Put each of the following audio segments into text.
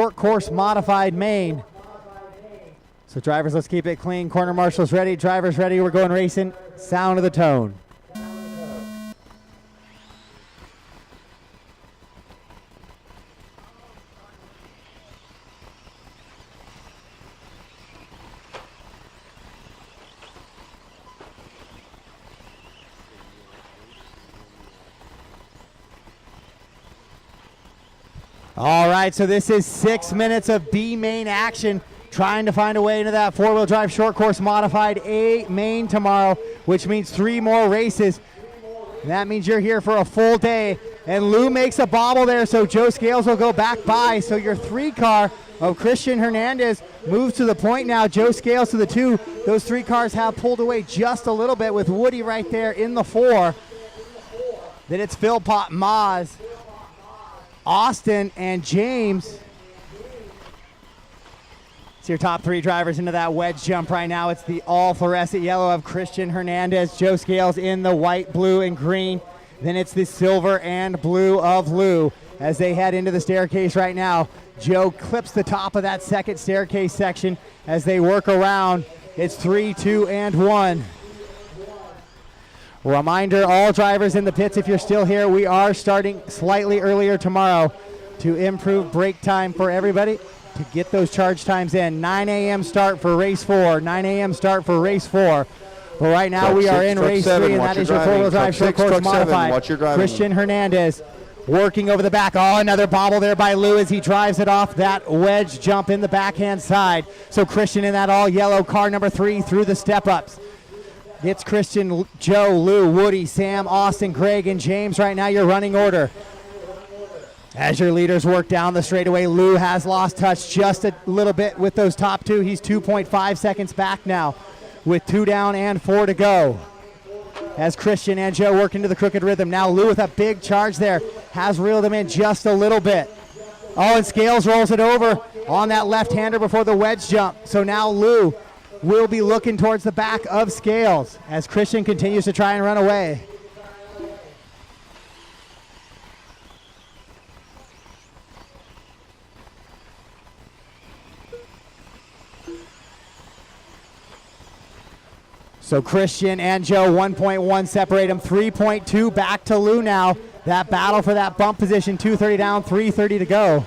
short course modified main. So drivers, let's keep it clean. Corner marshals ready, drivers ready. We're going racing. Sound of the tone. All right, so this is 6 minutes of B main action, trying to find a way into that four-wheel drive short course modified A main tomorrow, which means 3 more races. And that means you're here for a full day. And Lou makes a bobble there, so Joe Scales will go back by. So your 3 car of Christian Hernandez moves to the point now. Joe Scales to the 2. Those 3 cars have pulled away just a little bit with Woody right there in the 4. Then it's Philpott, Maahs, Austin, and James. It's your top 3 drivers into that wedge jump right now. It's the all fluorescent yellow of Christian Hernandez. Joe Scales in the white, blue, and green. Then it's the silver and blue of Lou as they head into the staircase right now. Joe clips the top of that second staircase section as they work around. It's 3, 2, and 1. Reminder, all drivers in the pits, if you're still here, we are starting slightly earlier tomorrow to improve break time for everybody to get those charge times in. 9 a.m. start for race 4. 9 a.m. start for race 4. But right now we are in race 3, and that is your four-wheel drive short course modified. Christian Hernandez working over the back. Oh, another bobble there by Lou as he drives it off that wedge jump in the backhand side. So Christian in that all yellow car number 3 through the step-ups. It's Christian, Joe, Lou, Woody, Sam, Austin, Greg, and James right now, your running order. As your leaders work down the straightaway, Lou has lost touch just a little bit with those top 2. He's 2.5 seconds back now with 2 down and 4 to go. As Christian and Joe work into the crooked rhythm. Now Lou with a big charge there has reeled him in just a little bit. Oh, and Scales rolls it over on that left-hander before the wedge jump. So now Lou will be looking towards the back of Scales as Christian continues to try and run away. So Christian and Joe, 1.1 separate them, 3.2 back to Lou now. That battle for that bump position, 2:30 down, 3:30 to go.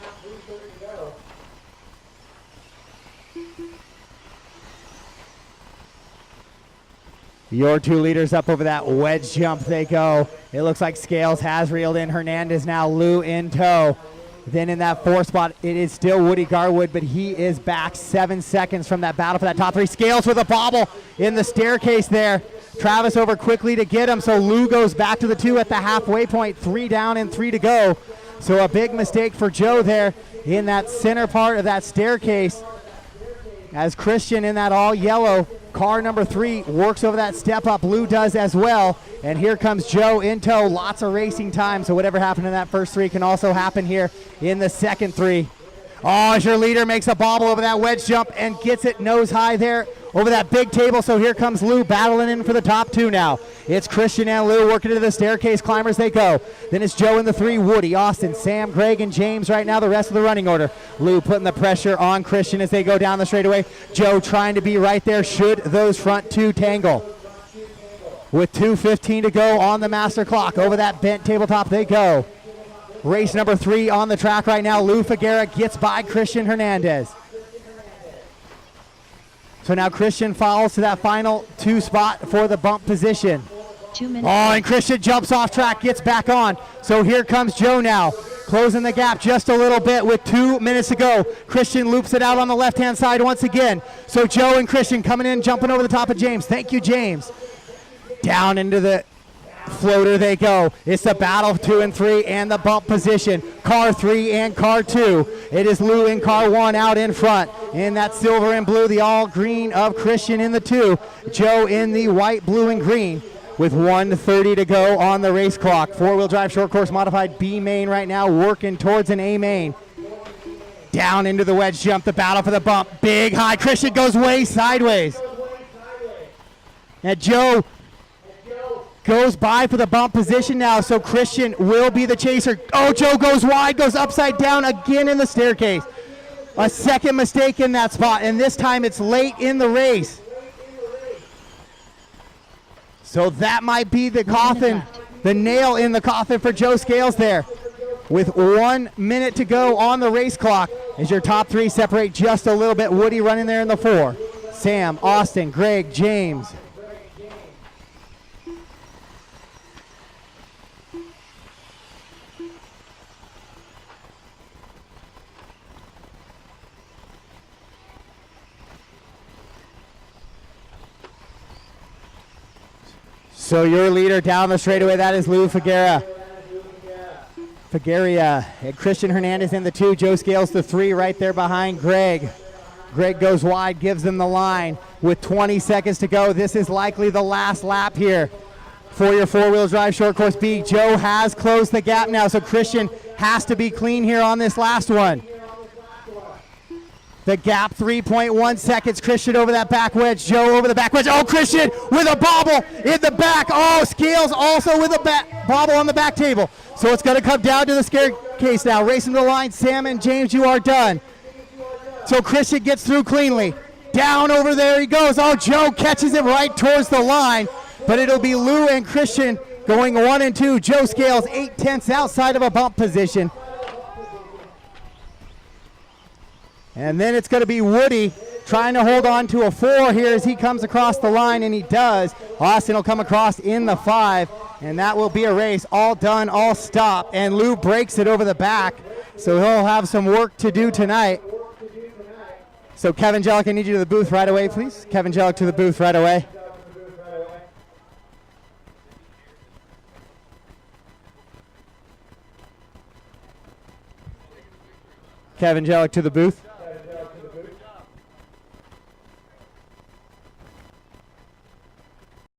Your 2 leaders up over that wedge jump they go. It looks like Scales has reeled in Hernandez now, Lou in tow. Then in that 4th spot, it is still Woody Garwood, but he is back 7 seconds from that battle for that top 3. Scales with a bobble in the staircase there. Travis over quickly to get him, so Lou goes back to the 2 at the halfway point, 3 down and 3 to go. So a big mistake for Joe there in that center part of that staircase. As Christian in that all yellow car number 3 works over that step up. Lou does as well. And here comes Joe in tow. Lots of racing time. So whatever happened in that first 3 can also happen here in the second 3. Oh, as your leader makes a bobble over that wedge jump and gets it nose high there over that big table. So here comes Lou battling in for the top 2 now. It's Christian and Lou working into the staircase climbers they go. Then it's Joe in the 3, Woody, Austin, Sam, Greg, and James right now, the rest of the running order. Lou putting the pressure on Christian as they go down the straightaway. Joe trying to be right there should those front 2 tangle. With 2:15 to go on the master clock. Over that bent tabletop they go. Race number 3 on the track right now. Lou Figueria gets by Christian Hernandez. So now Christian follows to that final 2 spot for the bump position. 2 minutes. Oh, and Christian jumps off track, gets back on. So here comes Joe now, closing the gap just a little bit with 2 minutes to go. Christian loops it out on the left-hand side once again. So Joe and Christian coming in, jumping over the top of James. Thank you, James. Down into the floater they go. It's the battle of 2 and 3 and the bump position. Car 3 and car 2. It is Lou in car 1 out in front. In that silver and blue, the all green of Christian in the 2. Joe in the white, blue, and green with 1:30 to go on the race clock. 4-wheel drive short course modified B main right now, working towards an A main. Down into the wedge jump, the battle for the bump. Big high. Christian goes way sideways. Now Joe goes by for the bump position now, so Christian will be the chaser. Oh, Joe goes wide, goes upside down again in the staircase. A second mistake in that spot, and this time it's late in the race. So that might be the coffin, the nail in the coffin for Joe Scales there. With 1 minute to go on the race clock, as your top three separate just a little bit. Woody running there in the 4. Sam, Austin, Greg, James. So your leader down the straightaway, that is Lou Figueria. Figueria and Christian Hernandez in the 2. Joe Scales the 3 right there behind Greg. Greg goes wide, gives them the line with 20 seconds to go. This is likely the last lap here for your four-wheel drive short course B. Joe has closed the gap now, so Christian has to be clean here on this last one. The gap, 3.1 seconds. Christian over that back wedge. Joe over the back wedge. Oh, Christian with a bobble in the back. Oh, Scales also with a bobble on the back table. So it's going to come down to the staircase now. Racing to the line, Sam and James, you are done. So Christian gets through cleanly. Down over there he goes. Oh, Joe catches him right towards the line. But it'll be Lou and Christian going 1 and 2. Joe Scales 0.8 outside of a bump position. And then it's going to be Woody trying to hold on to a 4 here as he comes across the line, and he does. Austin will come across in the 5, and that will be a race. All done, all stopped, and Lou breaks it over the back, so he'll have some work to do tonight. So Kevin Jellick, I need you to the booth right away, please. Kevin Jellick to the booth right away. Kevin Jellick to the booth.